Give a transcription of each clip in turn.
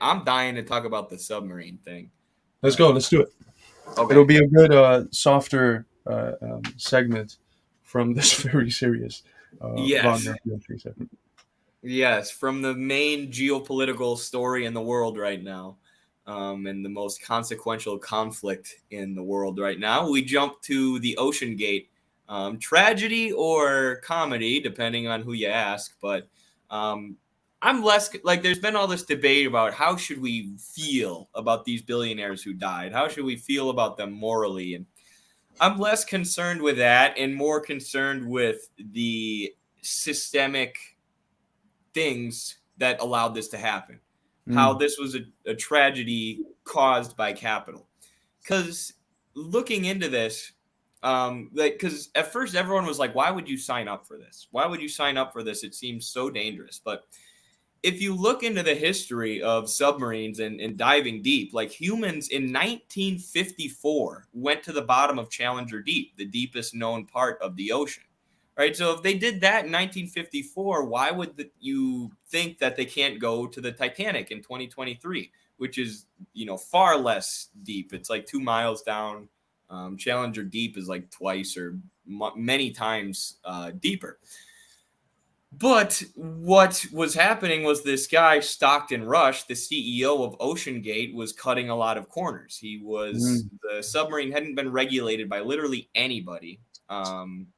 I'm dying to talk about the submarine thing. Let's go. Let's do it. It'll Okay. be a good, softer segment from this very serious Yes. Wagner documentary segment. Yes, from the main geopolitical story in the world right now, and the most consequential conflict in the world right now, we jump to the Oceangate tragedy or comedy, depending on who you ask. But um, I'm less like there's been all this debate about how should we feel about these billionaires who died? How should we feel about them morally? And I'm less concerned with that and more concerned with the systemic things that allowed this to happen. How Mm. this was a tragedy caused by capital. Because looking into this, like, because at first everyone was like, "Why would you sign up for this? Why would you sign up for this? It seems so dangerous." But if you look into the history of submarines and diving deep, like humans in 1954 went to the bottom of Challenger Deep, the deepest known part of the ocean. Right. So if they did that in 1954, why would you think that they can't go to the Titanic in 2023, which is, far less deep? It's like 2 miles down. Challenger Deep is like twice or many times deeper. But what was happening was this guy, Stockton Rush, the CEO of Oceangate, was cutting a lot of corners. Mm. The submarine hadn't been regulated by literally anybody.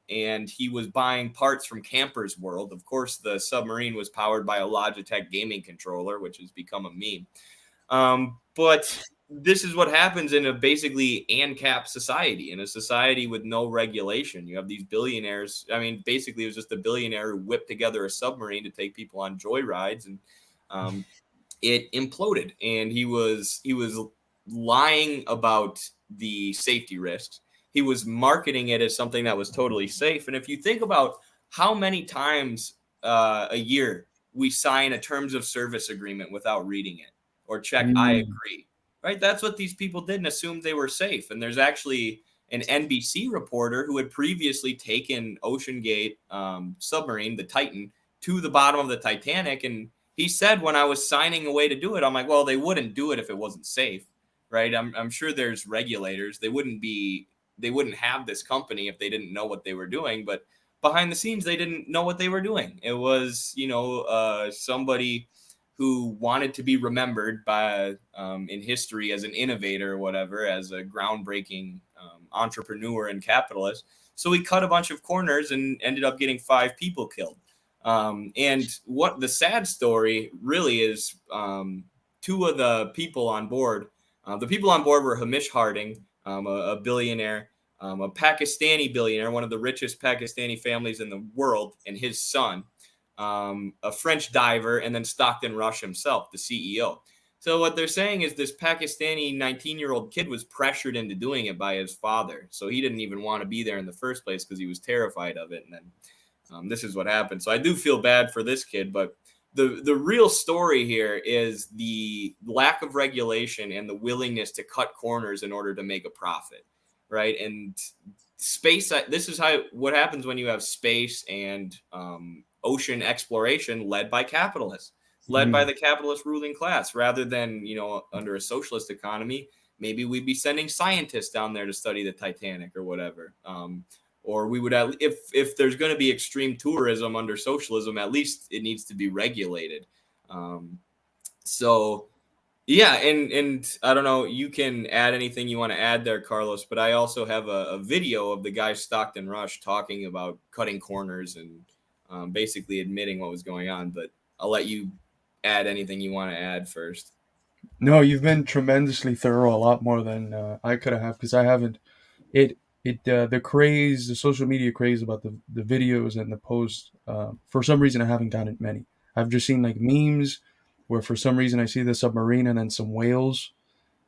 And he was buying parts from Camper's World. Of course, the submarine was powered by a Logitech gaming controller, which has become a meme. But this is what happens in a basically ANCAP society, in a society with no regulation. You have these billionaires. I mean, basically, it was just a billionaire who whipped together a submarine to take people on joyrides, and um, it imploded. And he was lying about the safety risks. He was marketing it as something that was totally safe. And if you think about how many times a year we sign a terms of service agreement without reading it or check I Mm. agree, right? That's what these people did and assumed they were safe. And there's actually an NBC reporter who had previously taken Oceangate submarine, the Titan, to the bottom of the Titanic. And he said, when I was signing away to do it, I'm like, well, they wouldn't do it if it wasn't safe, right? I'm sure there's regulators. They wouldn't have this company if they didn't know what they were doing. But behind the scenes, they didn't know what they were doing. It was, somebody who wanted to be remembered by in history as an innovator or whatever, as a groundbreaking entrepreneur and capitalist. So he cut a bunch of corners and ended up getting 5 people killed. And what the sad story really is, two of the people on board, the people on board were Hamish Harding, a billionaire, a Pakistani billionaire, one of the richest Pakistani families in the world, and his son, a French diver, and then Stockton Rush himself, the CEO. So what they're saying is this Pakistani 19-year-old kid was pressured into doing it by his father. So he didn't even want to be there in the first place because he was terrified of it. And then this is what happened. So I do feel bad for this kid, but the real story here is the lack of regulation and the willingness to cut corners in order to make a profit, right? And space. This is what happens when you have space and ocean exploration led by capitalists, led by Mm. the capitalist ruling class, rather than under a socialist economy. Maybe we'd be sending scientists down there to study the Titanic or whatever. Or we would if there's going to be extreme tourism under socialism, at least it needs to be regulated. Um, so yeah, and I don't know, you can add anything you want to add there, Carlos, but I also have a video of the guy Stockton Rush talking about cutting corners and basically admitting what was going on. But I'll let you add anything you want to add first. No, you've been tremendously thorough, a lot more than I could have, because I haven't. The craze, the social media craze about the videos and the posts. For some reason, I haven't gotten many. I've just seen like memes where for some reason I see the submarine and then some whales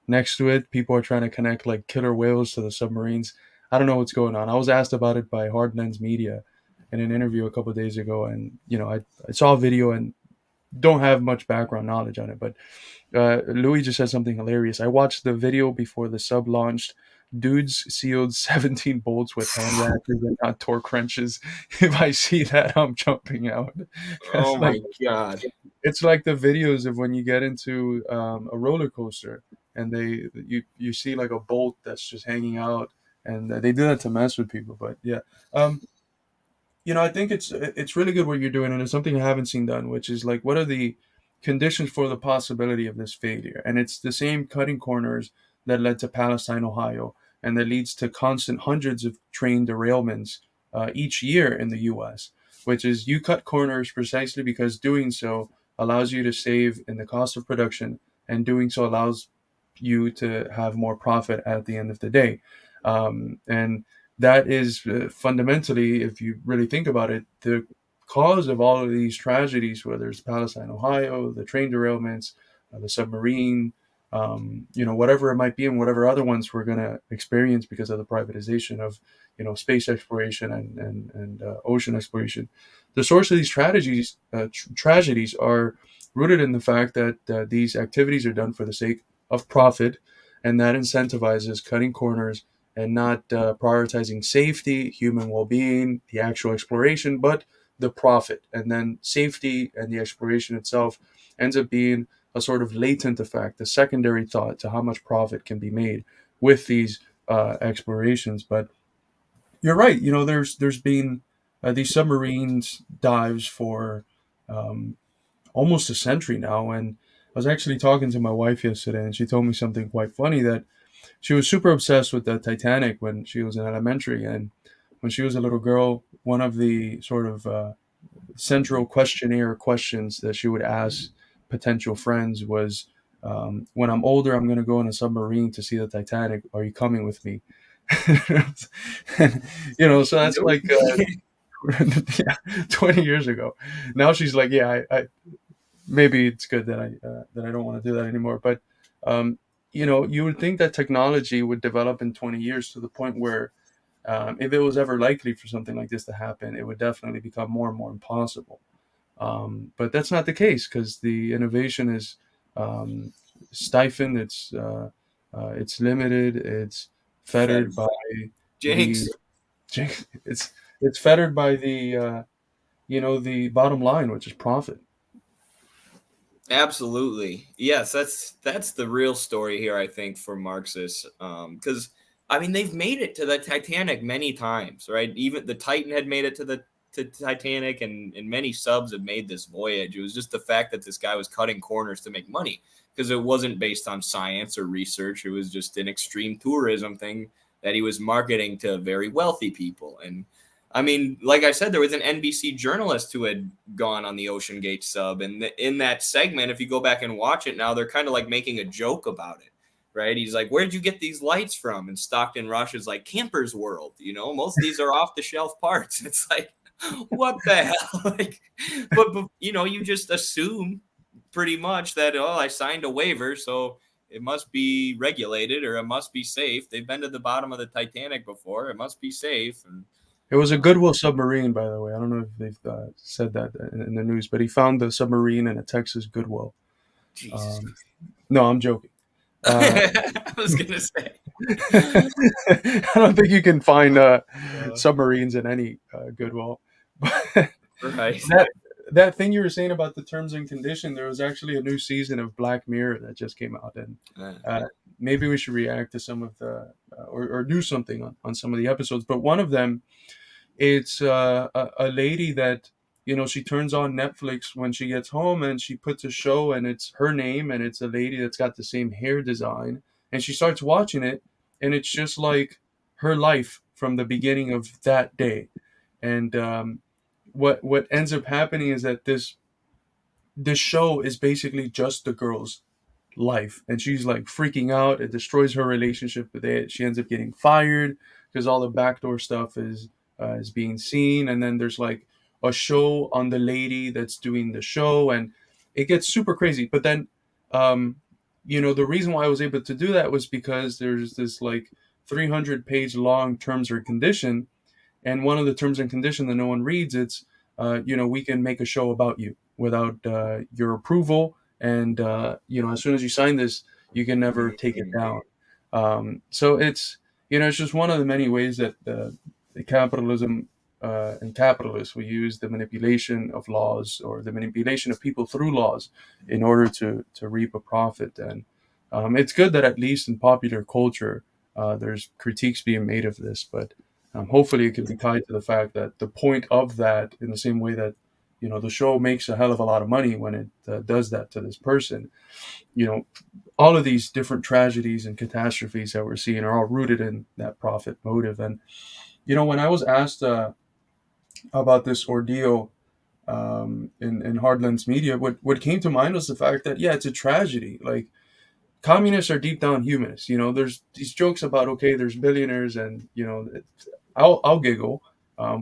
next to it. People are trying to connect like killer whales to the submarines. I don't know what's going on. I was asked about it by Hard Lens Media in an interview a couple of days ago, and I saw a video and don't have much background knowledge on it. But Louis just said something hilarious. I watched the video before the sub launched dudes sealed 17 bolts with hand ratchets and not torque wrenches. If I see that, I'm jumping out. Oh It's like my God. it's like the videos of when you get into a roller coaster and you see like a bolt that's just hanging out, and they do that to mess with people. But yeah, um, I think it's really good what you're doing, and it's something I haven't seen done, which is like, what are the conditions for the possibility of this failure? And it's the same cutting corners that led to Palestine, Ohio, and that leads to constant hundreds of train derailments each year in the U.S. Which is, you cut corners precisely because doing so allows you to save in the cost of production, and doing so allows you to have more profit at the end of the day. And that is fundamentally, if you really think about it, the cause of all of these tragedies, whether it's Palestine, Ohio, the train derailments, the submarine, whatever it might be, and whatever other ones we're going to experience because of the privatization of, space exploration and ocean exploration. The source of these tragedies are rooted in the fact that these activities are done for the sake of profit, and that incentivizes cutting corners and not prioritizing safety, human well being, the actual exploration, but the profit. And then safety and the exploration itself ends up being a sort of latent effect, a secondary thought to how much profit can be made with these explorations. But you're right. There's been these submarines dives for um, almost a century now, and I was actually talking to my wife yesterday, and she told me something quite funny, that she was super obsessed with the Titanic when she was in elementary, and when she was a little girl, one of the sort of central questionnaire questions that she would ask potential friends was, "When I'm older, I'm going to go in a submarine to see the Titanic. Are you coming with me?" And, so that's Nope. like yeah, 20 years ago. Now she's like, "Yeah, I maybe it's good that I don't want to do that anymore." But um, you would think that technology would develop in 20 years to the point where, if it was ever likely for something like this to happen, it would definitely become more and more impossible. But that's not the case, because the innovation is um, stifled. It's limited. It's Fed. fettered by the Jinx. it's fettered by the bottom line, which is profit. Absolutely. Yes, that's the real story here, I think, for Marxists. Because I mean, they've made it to the Titanic many times, right? Even the Titan had made it to the Titanic, and many subs have made this voyage. It was just the fact that this guy was cutting corners to make money, because it wasn't based on science or research. It was just an extreme tourism thing that he was marketing to very wealthy people. And I mean, like I said, there was an NBC journalist who had gone on the Oceangate sub, and in that segment, if you go back and watch it now, they're kind of like making a joke about it, right? He's like, "Where'd you get these lights from?" And Stockton Rush is like, "Campers World. Most of these are off the shelf parts." It's like, what the hell? Like, but you just assume pretty much that, oh, I signed a waiver, so it must be regulated or it must be safe. They've been to the bottom of the Titanic before. It must be safe. And It was a Goodwill submarine, by the way. I don't know if they've said that in the news, but he found the submarine in a Texas Goodwill. Jesus. Um, no, I'm joking. Uh, I was gonna say. I don't think you can find Uh, submarines in any Goodwill. But right. that thing you were saying about the terms and condition, there was actually a new season of Black Mirror that just came out, and Uh, maybe we should react to some of the or do something on some of the episodes. But one of them, it's a lady that, she turns on Netflix when she gets home, and she puts a show, and it's her name, and it's a lady that's got the same hair design, and she starts watching it, and it's just like her life from the beginning of that day. And what ends up happening is that this show is basically just the girl's life, and she's like freaking out. It destroys her relationship with it. She ends up getting fired because all the backdoor stuff is being seen, and then there's like a show on the lady that's doing the show, and it gets super crazy. But then um the reason why I was able to do that was because there's this like 300-page long terms or condition, and one of the terms and condition that no one reads, it's we can make a show about you without your approval, and as soon as you sign this, you can never take it down. So it's just one of the many ways that the capitalism and capitalists, we use the manipulation of laws or the manipulation of people through laws in order to reap a profit. And it's good that at least in popular culture, there's critiques being made of this, but hopefully it can be tied to the fact that the point of that, in the same way that the show makes a hell of a lot of money when it does that to this person, you know, all of these different tragedies and catastrophes that we're seeing are all rooted in that profit motive. And when I was asked about this ordeal in Hardlands media, what came to mind was the fact that, yeah, it's a tragedy. Like, communists are deep down humanists. There's these jokes about, okay, there's billionaires, and I'll giggle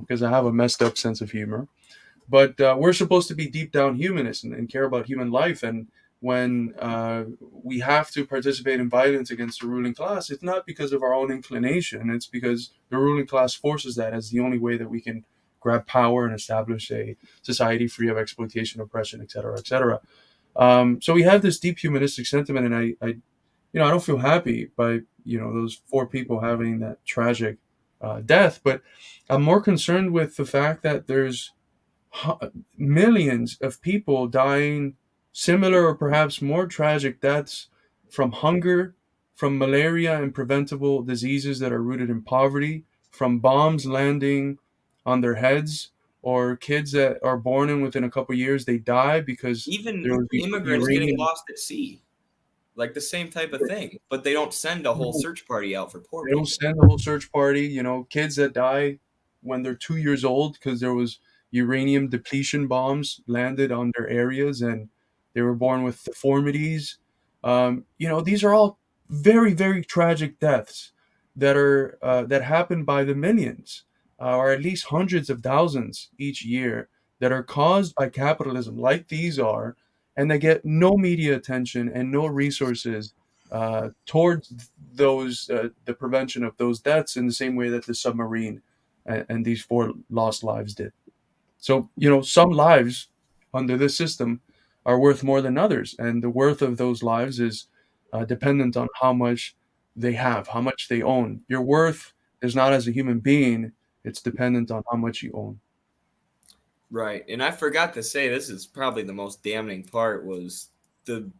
because I have a messed up sense of humor. But we're supposed to be deep down humanists and care about human life. And when we have to participate in violence against the ruling class, it's not because of our own inclination. It's because the ruling class forces that as the only way that we can grab power and establish a society free of exploitation, oppression, et cetera, et cetera. So we have this deep humanistic sentiment, and I don't feel happy by those four people having that tragic death, but I'm more concerned with the fact that there's millions of people dying similar or perhaps more tragic deaths from hunger, from malaria and preventable diseases that are rooted in poverty, from bombs landing on their heads, or kids that are born in within a couple of years they die because there Even was immigrants getting uranium. lost at sea, like the same type of thing. But they don't send a whole search party out for poor They don't people. send a whole search party. Kids that die when they're 2 years old because there was uranium depletion bombs landed on their areas, and they were born with deformities. These are all very, very tragic deaths that happen by the millions, or at least hundreds of thousands each year, that are caused by capitalism, like these are, and they get no media attention and no resources towards the prevention of those deaths, in the same way that the submarine and these four lost lives did. So some lives under this system are worth more than others, and the worth of those lives is dependent on how much they have, how much they own. Your worth is not as a human being; it's dependent on how much you own. Right. And I forgot to say, this is probably the most damning part, was the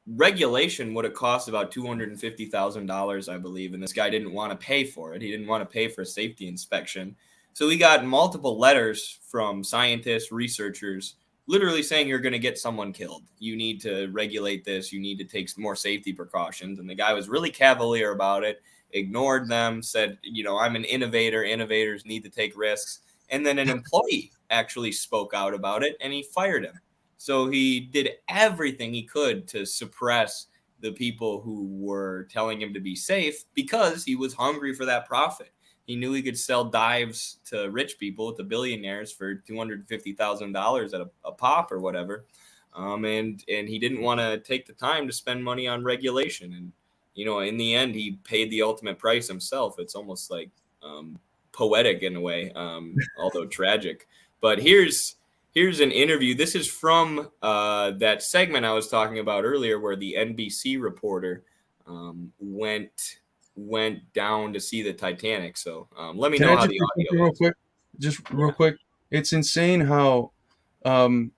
regulation would have cost about $250,000, I believe, and this guy didn't want to pay for it. He didn't want to pay for a safety inspection. So we got multiple letters from scientists, researchers, literally saying you're going to get someone killed. You need to regulate this. You need to take more safety precautions. And the guy was really cavalier about it, ignored them, said, I'm an innovator. Innovators need to take risks. And then an employee actually spoke out about it, and he fired him. So he did everything he could to suppress the people who were telling him to be safe, because he was hungry for that profit. He knew he could sell dives to rich people, to billionaires, for $250,000 at a pop or whatever. And he didn't want to take the time to spend money on regulation. And, in the end, he paid the ultimate price himself. It's almost like poetic in a way, although tragic. But here's an interview. This is from that segment I was talking about earlier, where the NBC reporter went down to see the Titanic. So let me Can know I how just the say something audio real is. quick? Just real Yeah, quick. It's insane how um,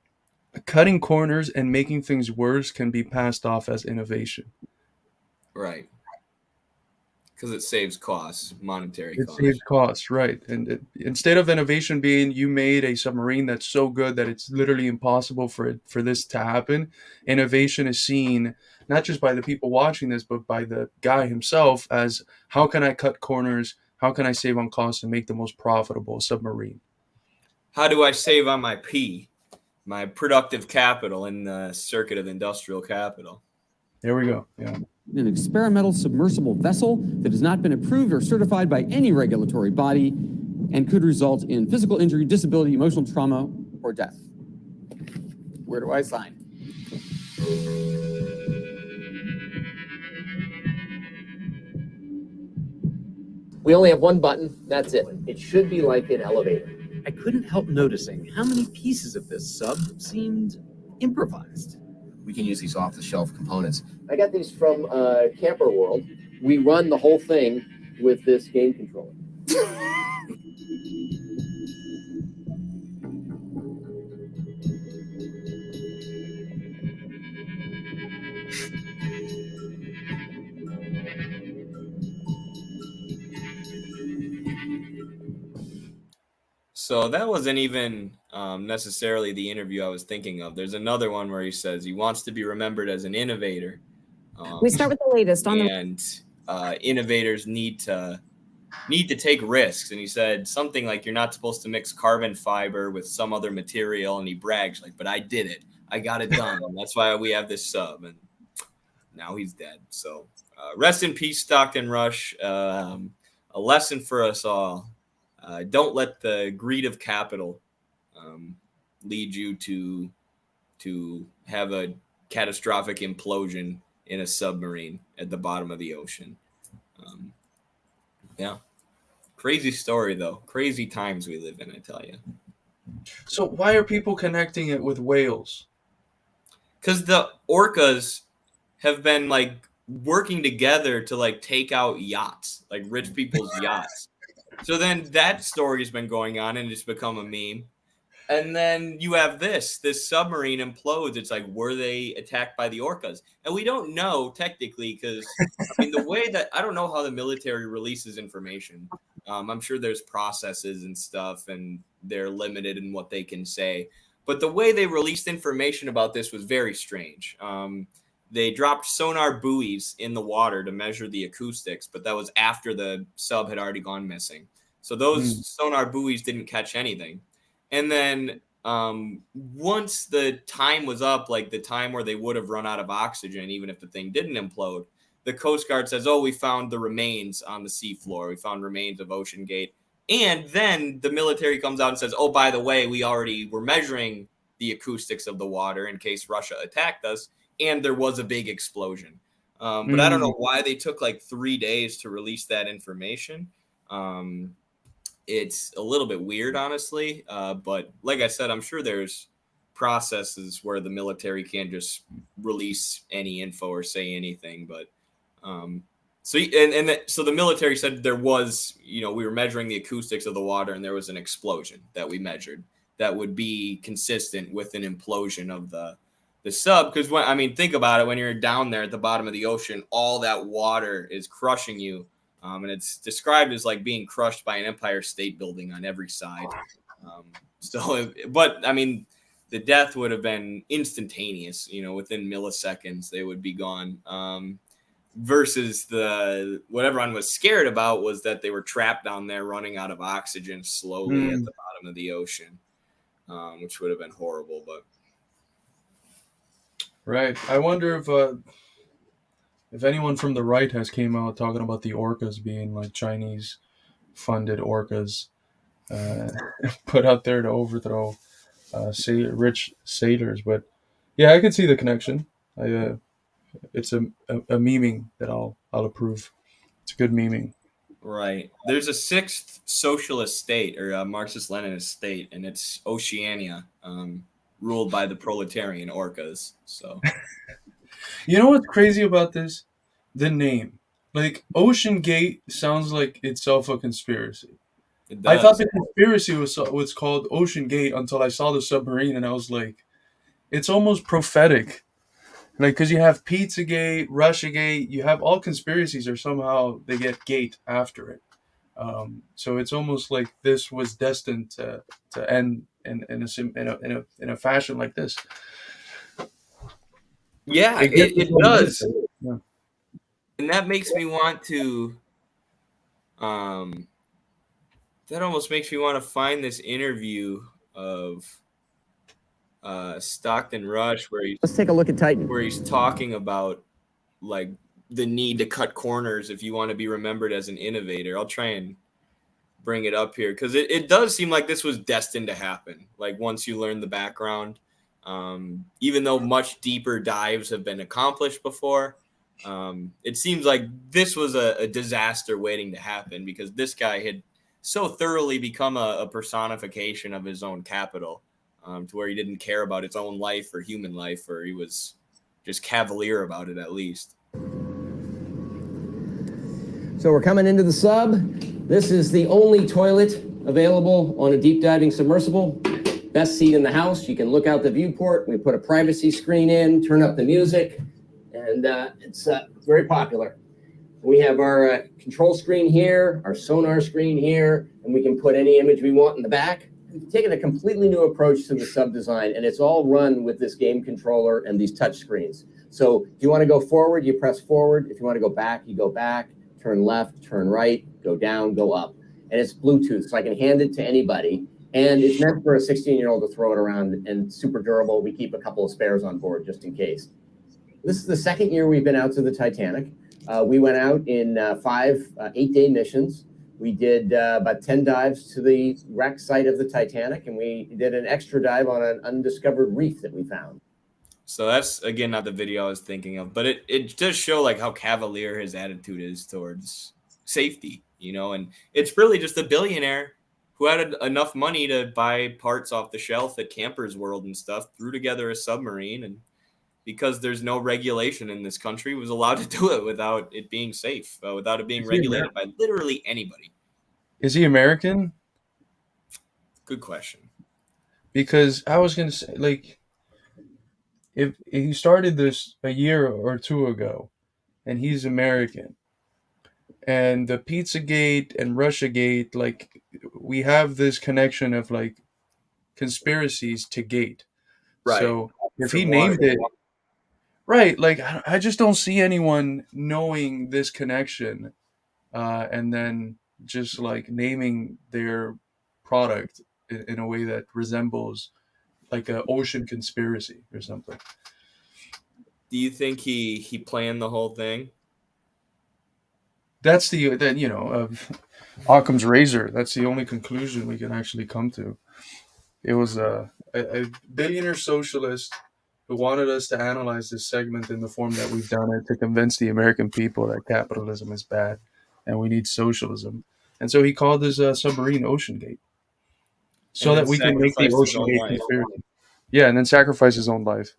cutting corners and making things worse can be passed off as innovation. right. Because it saves costs, monetary It saves costs. costs, right? And instead of innovation being you made a submarine that's so good that it's literally impossible for this to happen, innovation is seen not just by the people watching this, but by the guy himself as, how can I cut corners? How can I save on costs and make the most profitable submarine? How do I save on my P, my productive capital in the circuit of industrial capital? There we go. Yeah. An experimental submersible vessel that has not been approved or certified by any regulatory body and could result in physical injury, disability, emotional trauma, or death. Where do I sign? We only have one button. That's it. It should be like an elevator. I couldn't help noticing how many pieces of this sub seemed improvised. We can use these off-the-shelf components. I got these from Camper World. We run the whole thing with this game controller. So that wasn't even necessarily the interview I was thinking of. There's another one where he says he wants to be remembered as an innovator. We start with the latest on the And innovators need to take risks. And he said something like, "You're not supposed to mix carbon fiber with some other material." And he brags like, "But I did it. I got it done. And that's why we have this sub." And now he's dead. So rest in peace, Stockton Rush. A lesson for us all. Don't let the greed of capital lead you to have a catastrophic implosion in a submarine at the bottom of the ocean. Yeah. Crazy story, though. Crazy times we live in, I tell you. So why are people connecting it with whales? Because the orcas have been like working together to like take out yachts, like rich people's yachts. So then that story's been going on and it's become a meme. And then you have this submarine implodes. It's like, were they attacked by the orcas? And we don't know technically because, I mean, the way that I don't know how the military releases information. I'm sure there's processes and stuff and they're limited in what they can say. But the way they released information about this was very strange. They dropped sonar buoys in the water to measure the acoustics, but that was after the sub had already gone missing. So those sonar buoys didn't catch anything. And then once the time was up, like the time where they would have run out of oxygen, even if the thing didn't implode, the Coast Guard says, "Oh, we found the remains on the seafloor. We found remains of Oceangate." And then the military comes out and says, "Oh, by the way, we already were measuring the acoustics of the water in case Russia attacked us. And there was a big explosion." But I don't know why they took like 3 days to release that information. It's a little bit weird, honestly. But like I said, I'm sure there's processes where the military can't just release any info or say anything. But so the military said there was, we were measuring the acoustics of the water and there was an explosion that we measured that would be consistent with an implosion of the sub. Because think about it, when you're down there at the bottom of the ocean, all that water is crushing you. And it's described as like being crushed by an Empire State Building on every side. The death would have been instantaneous, within milliseconds, they would be gone. Versus what everyone was scared about was that they were trapped down there running out of oxygen slowly at the bottom of the ocean, which would have been horrible. But right. I wonder if anyone from the right has came out talking about the orcas being like Chinese funded orcas put out there to overthrow rich sailors. But yeah, I can see the connection. It's a memeing that I'll approve. It's a good memeing. Right. There's a sixth socialist state or a Marxist-Leninist state, and it's Oceania, ruled by the proletarian orcas. So, you know what's crazy about this? The name. Like, Oceangate sounds like itself a conspiracy. I thought the conspiracy was called Oceangate until I saw the submarine, and I was like, it's almost prophetic. Like, because you have Pizzagate, Russiagate, you have all conspiracies or somehow they get gate after it. So it's almost like this was destined to end in a fashion like this. Yeah, it does. Yeah. And that makes me want to that almost makes me want to find this interview of Stockton Rush let's take a look at Titan, where he's talking about like the need to cut corners if you want to be remembered as an innovator. I'll try and bring it up here because it does seem like this was destined to happen. Like once you learn the background, even though much deeper dives have been accomplished before, it seems like this was a disaster waiting to happen because this guy had so thoroughly become a personification of his own capital, to where he didn't care about his own life or human life, or he was just cavalier about it at least. So we're coming into the sub. This is the only toilet available on a deep diving submersible. Best seat in the house. You can look out the viewport. We put a privacy screen in, turn up the music, and it's very popular. We have our control screen here, our sonar screen here, and we can put any image we want in the back. We've taken a completely new approach to the sub design, and it's all run with this game controller and these touch screens. So if you want to go forward, you press forward. If you want to go back, you go back. Turn left, turn right, go down, go up. And it's Bluetooth, so I can hand it to anybody. And it's meant for a 16-year-old to throw it around, and super durable. We keep a couple of spares on board just in case. This is the second year we've been out to the Titanic. We went out in 5 8-day missions. We did about 10 dives to the wreck site of the Titanic, and we did an extra dive on an undiscovered reef that we found. So that's, again, not the video I was thinking of, but it does show like how cavalier his attitude is towards safety, and it's really just a billionaire who had enough money to buy parts off the shelf at Campers World and stuff, threw together a submarine, and because there's no regulation in this country, was allowed to do it without it being safe, without it being regulated by literally anybody. Is he American? Good question. Because I was going to say, like, if he started this a year or two ago, and he's American, and the Pizzagate and Russiagate, like, we have this connection of, like, conspiracies to gate. Right. So if he named it, right, like, I just don't see anyone knowing this connection and then just, like, naming their product in a way that resembles, like, an ocean conspiracy or something. Do you think he planned the whole thing? That's Occam's razor. That's the only conclusion we can actually come to. It was a billionaire socialist who wanted us to analyze this segment in the form that we've done it to convince the American people that capitalism is bad and we need socialism. And so he called his submarine Oceangate, so that we can make the Oceangate conspiracy. Yeah, and then sacrifice his own life.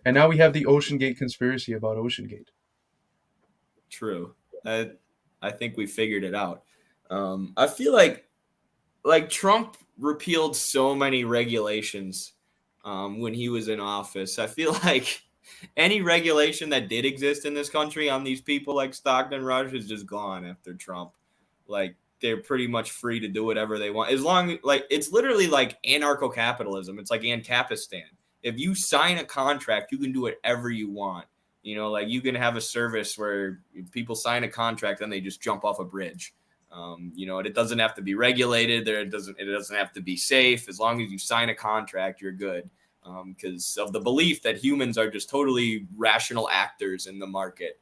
And now we have the Oceangate conspiracy about Oceangate. True. I think we figured it out. I feel like Trump repealed so many regulations when he was in office. I feel like any regulation that did exist in this country on these people like Stockton Rush is just gone after Trump. Like, they're pretty much free to do whatever they want. As long, like, it's literally like anarcho-capitalism. It's like Ancapistan. If you sign a contract, you can do whatever you want. Like, you can have a service where people sign a contract and they just jump off a bridge. And it doesn't have to be regulated. It doesn't have to be safe. As long as you sign a contract, you're good. Because of the belief that humans are just totally rational actors in the market.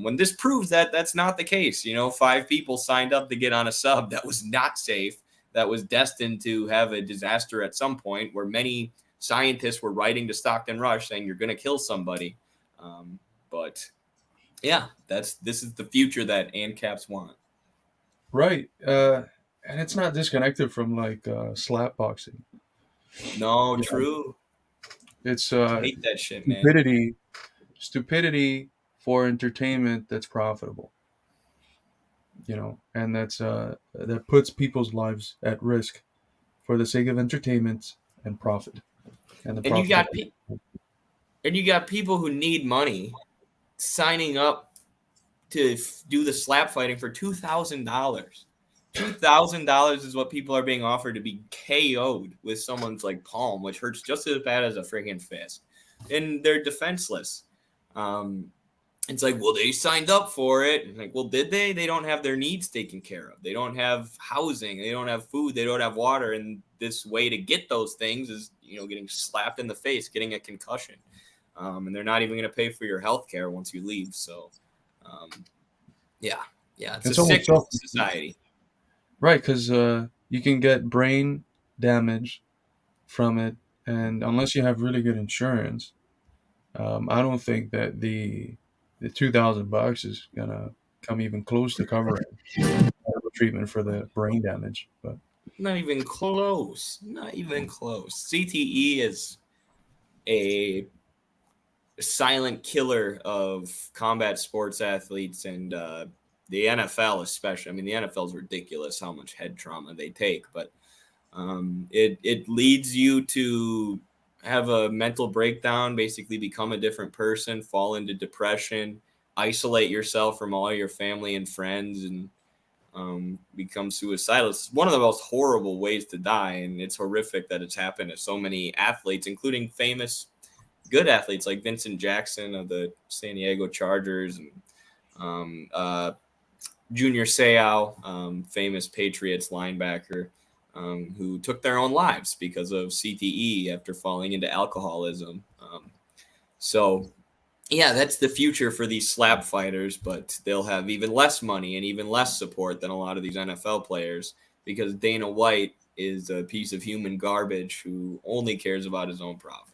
When this proves that that's not the case. 5 people signed up to get on a sub that was not safe, that was destined to have a disaster at some point, where many scientists were writing to Stockton Rush saying you're going to kill somebody. But yeah, this is the future that ANCAPs want. Right. And it's not disconnected from, like, slap boxing. No, true. It's I hate that shit, man. Stupidity for entertainment that's profitable. And that puts people's lives at risk for the sake of entertainment and profit. And you got people who need money signing up to do the slap fighting for $2,000. $2,000 is what people are being offered to be KO'd with someone's, like, palm, which hurts just as bad as a freaking fist, and they're defenseless. It's like, well, they signed up for it. Like, well, did they? They don't have their needs taken care of. They don't have housing. They don't have food. They don't have water. And this way to get those things is, getting slapped in the face, getting a concussion. And they're not even going to pay for your health care once you leave. So, yeah, it's a sick society. Right, because you can get brain damage from it, and unless you have really good insurance, I don't think that the $2,000 is gonna come even close to covering treatment for the brain damage. But not even close. CTE is a silent killer of combat sports athletes and the NFL especially. I mean, the NFL is ridiculous how much head trauma they take, but it leads you to have a mental breakdown, basically become a different person, fall into depression, isolate yourself from all your family and friends, and become suicidal. It's one of the most horrible ways to die, and it's horrific that it's happened to so many athletes, including famous, good athletes like Vincent Jackson of the San Diego Chargers, and Junior Seau, famous Patriots linebacker, who took their own lives because of CTE after falling into alcoholism. So yeah, that's the future for these slap fighters, but they'll have even less money and even less support than a lot of these NFL players because Dana White is a piece of human garbage who only cares about his own profit.